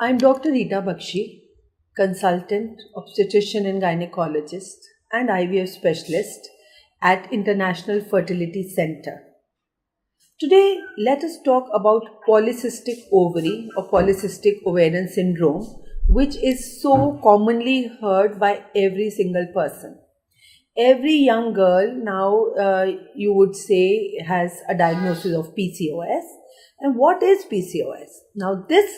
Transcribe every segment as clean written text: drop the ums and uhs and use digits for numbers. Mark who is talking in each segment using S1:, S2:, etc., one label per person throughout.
S1: I'm Dr. Rita Bakshi, consultant, obstetrician and gynecologist, and IVF specialist at International Fertility Center. Today, let us talk about polycystic ovary or polycystic ovarian syndrome, which is so commonly heard by every single person. Every young girl now, you would say, has a diagnosis of PCOS. And what is PCOS? Now, this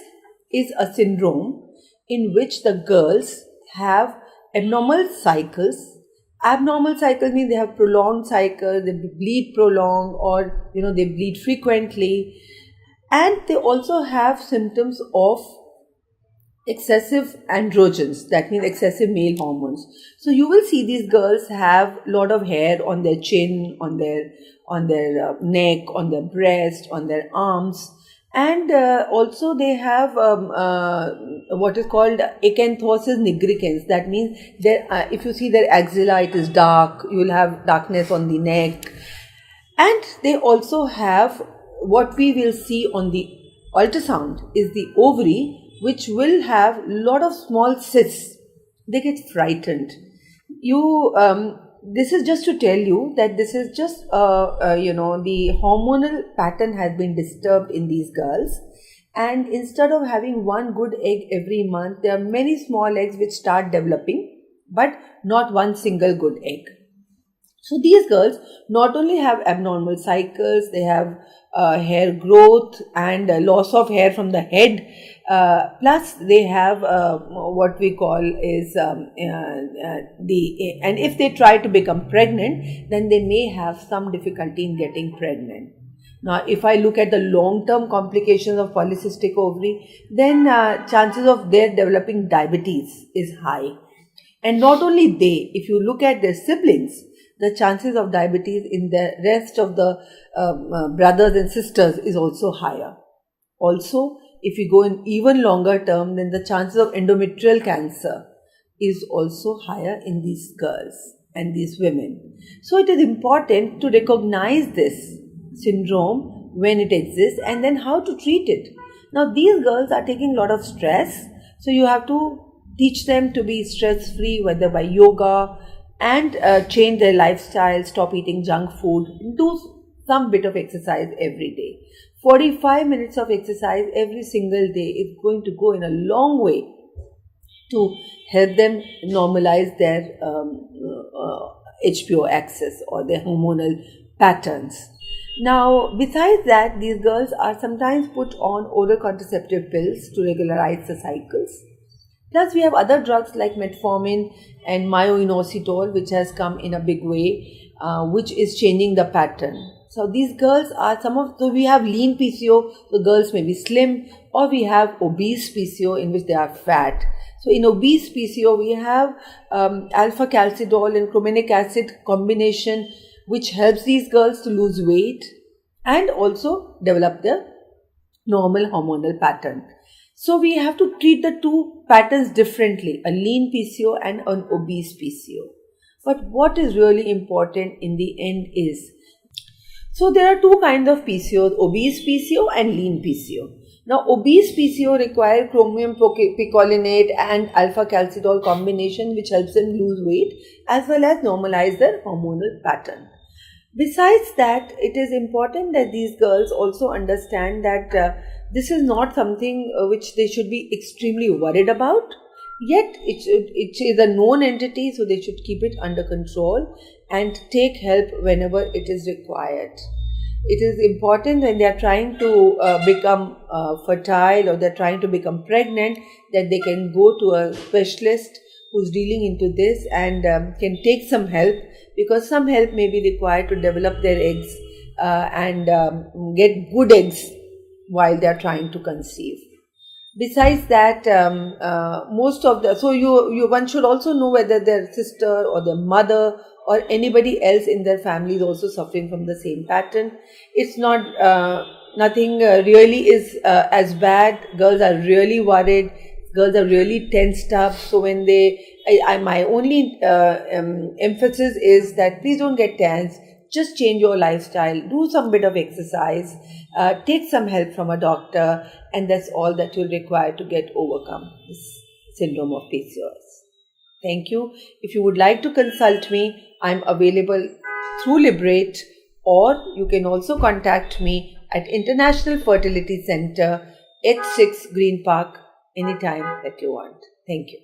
S1: is a syndrome in which the girls have abnormal cycles. Abnormal cycles mean they have prolonged cycles, they bleed prolonged, or they bleed frequently, and they also have symptoms of excessive androgens, that means excessive male hormones. So you will see these girls have a lot of hair on their chin, on their neck, on their breast, on their arms, and also they have what is called acanthosis nigricans. That means if you see their axilla, it is dark. You will have darkness on the neck, and they also have what we will see on the ultrasound is the ovary, which will have a lot of small cysts. They get frightened. This is just to tell you that this is just, the hormonal pattern has been disturbed in these girls. And instead of having one good egg every month, there are many small eggs which start developing, but not one single good egg. So these girls not only have abnormal cycles, they have hair growth and loss of hair from the head, plus they have what we call is and if they try to become pregnant, then they may have some difficulty in getting pregnant. Now, if I look at the long-term complications of polycystic ovary, then chances of their developing diabetes is high. And not only they, if you look at their siblings, the chances of diabetes in the rest of the brothers and sisters is also higher. Also, if you go in even longer term, then the chances of endometrial cancer is also higher in these girls and these women. So it is important to recognize this syndrome when it exists and then how to treat it. Now, these girls are taking a lot of stress, so you have to teach them to be stress-free, whether by yoga, and change their lifestyle, stop eating junk food, do some bit of exercise every day. 45 minutes of exercise every single day is going to go in a long way to help them normalize their HPO axis or their hormonal patterns. Now, besides that, these girls are sometimes put on oral contraceptive pills to regularize the cycles. Plus, we have other drugs like metformin and myo-inositol, which has come in a big way, which is changing the pattern. So these girls are so we have lean PCO, so girls may be slim, or we have obese PCO in which they are fat. So in obese PCO, we have alpha calcidol and chromenic acid combination, which helps these girls to lose weight and also develop the normal hormonal pattern. So we have to treat the two patterns differently, a lean PCO and an obese PCO. But what is really important in the end is, so there are two kinds of PCO, obese PCO and lean PCO. Now, obese PCO require chromium picolinate and alpha calcidol combination, which helps them lose weight as well as normalize their hormonal pattern. Besides that, it is important that these girls also understand that this is not something which they should be extremely worried about. Yet, it is a known entity, so they should keep it under control and take help whenever it is required. It is important when they are trying to become fertile or they are trying to become pregnant that they can go to a specialist who's dealing into this and can take some help, because some help may be required to develop their eggs and get good eggs while they are trying to conceive. Besides that, one should also know whether their sister or their mother or anybody else in their family is also suffering from the same pattern. It's not, nothing really is as bad. Girls are really worried. Girls are really tensed up. So when my only emphasis is that please don't get tense. just change your lifestyle, do some bit of exercise, take some help from a doctor, and that's all that you'll require to get overcome this syndrome of PCOS. Thank you. If you would like to consult me, I'm available through Liberate, or you can also contact me at International Fertility Center, H6 Green Park, anytime that you want. Thank you.